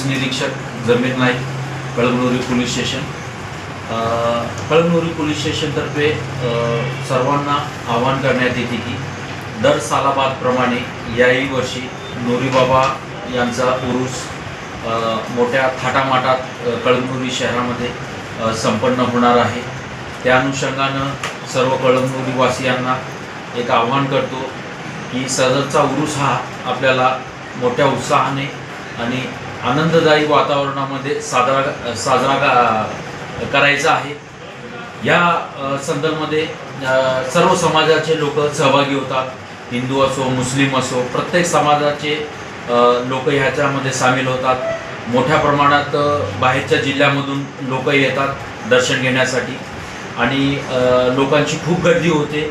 Police निरीक्षक Zameer Naik, Kalamnuri police station. Kalamnuri police स्टेशनतर्फे सर्वांना आवाहन करण्यात येते की दर सालाबादप्रमाणे याही वर्षी नोरीबाबा यांचा उरूस मोठ्या थाटामाटात कळमनुरी शहरामध्ये संपन्न होणार आहे. त्या अनुषंगानं सर्व कळमनुरीवासियांना एक आव्हान करतो की सदरचा उरूस हा आपल्याला मोठ्या उत्साहाने आणि आनंददायी वातावरणामध्ये साजरा करायचा आहे. या संदर्भामध्ये सर्व समाजाचे लोक सहभागी होतात. हिंदू असो, मुस्लिम असो, प्रत्येक समाजाचे लोक ह्याच्यामध्ये सामील होतात. मोठ्या प्रमाणात बाहेरच्या जिल्ह्यामधून लोक येतात दर्शन घेण्यासाठी आणि लोकांची खूप गर्दी होते.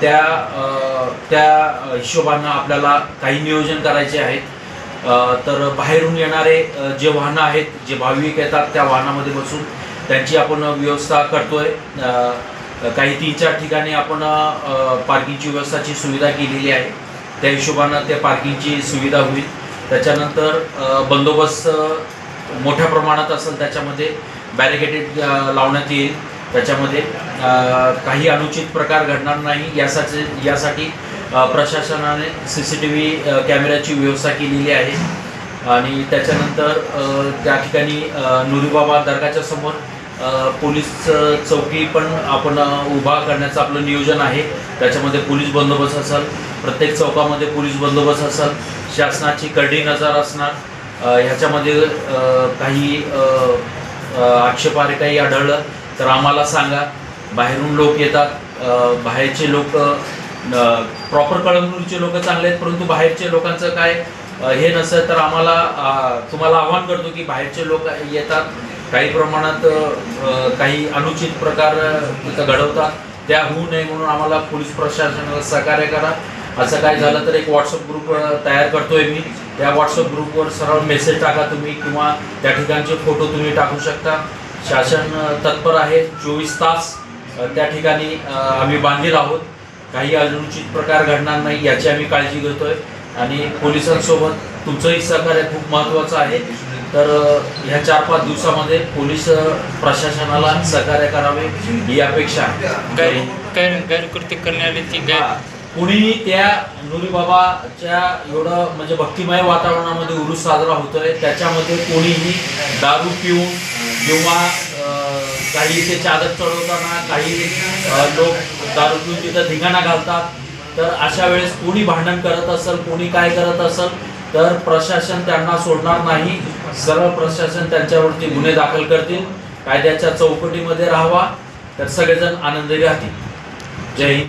त्या हिशोबानं आपल्याला काही नियोजन करायचे आहेत. तर बाहेरून येणारे जे वाहनं आहेत, जे भाविक येतात, त्या वाहनामध्ये बसून त्यांची आपण व्यवस्था करतोय. काही 3-4 ठिकाणी आपण पार्किंगची व्यवस्थाची सुविधा केलेली आहे. त्या हिशोबानं त्या पार्किंगची सुविधा होईल. त्याच्यानंतर बंदोबस्त मोठ्या प्रमाणात असेल, त्याच्यामध्ये बॅरिकेडेड लावण्यात येईल. त्याच्यामध्ये काही अनुचित प्रकार घडणार नाही यासाठी प्रशासनाने CCTV कॅमेऱ्याची व्यवस्था केलेली आहे. आणि त्याच्यानंतर त्या ठिकाणी नोरीबाबा दर्गाच्या समोर पोलीस चौकी पण आपण उभा करण्याचं आपलं नियोजन आहे. त्याच्यामध्ये पोलीस बंदोबस्त असेल, प्रत्येक चौकामध्ये पोलीस बंदोबस्त असेल, शासनाची करडी नजर असणार. ह्याच्यामध्ये काही आक्षेपार्ह काही आढळलं तर आम्हाला सांगा. बाहेरून लोक येतात, बाहेरचे लोक प्रॉपर कळमनुरीचे लोक चांगले आहेत, परंतु बाहेरचे लोकांचं काय हे नसेल तर आम्हाला तुम्हाला आवाहन करतो की बाहेरचे लोक येतात, काही प्रमाणात काही अनुचित प्रकार इथं घडवतात, त्या होऊ नये म्हणून आम्हाला पोलीस प्रशासनाला सहकार्य करा. असं काय झालं तर एक व्हॉट्सअप ग्रुप तयार करतोय मी. त्या व्हॉट्सअप ग्रुपवर सरळ मेसेज टाका तुम्ही किंवा त्या ठिकाणचे फोटो तुम्ही टाकू शकता. शासन तत्पर आहे. 24 तास त्या ठिकाणी आम्ही बांधील आहोत. काही अनुचित प्रकार घडणार नाही याची आम्ही काळजी घेतोय आणि पोलिसांसोबत तुमचंही सहकार्य खूप महत्त्वाचं आहे. तर ह्या 4-5 दिवसामध्ये पोलीस प्रशासनाला सहकार्य करावे ही अपेक्षा आहे. गैरकृत्य करण्याची कुणी त्या नोरीबाबाच्या एवढं म्हणजे भक्तिमय वातावरणामध्ये उरूस साजरा होतोय, त्याच्यामध्ये कोणीही दारू पिऊन किंवा काही इथे चादर चढवताना काही लोक दारू पिऊन तिथं धिंगाणा घालतात. तर अशा वेळेस कोणी भांडण करत असेल, कोणी काय करत असेल तर प्रशासन त्यांना सोडणार नाही. सरळ प्रशासन त्यांच्यावरती गुन्हे दाखल करतील. कायद्याच्या चौकटीमध्ये राहावा तर सगळेजण आनंदी राहतील. जय हिंद.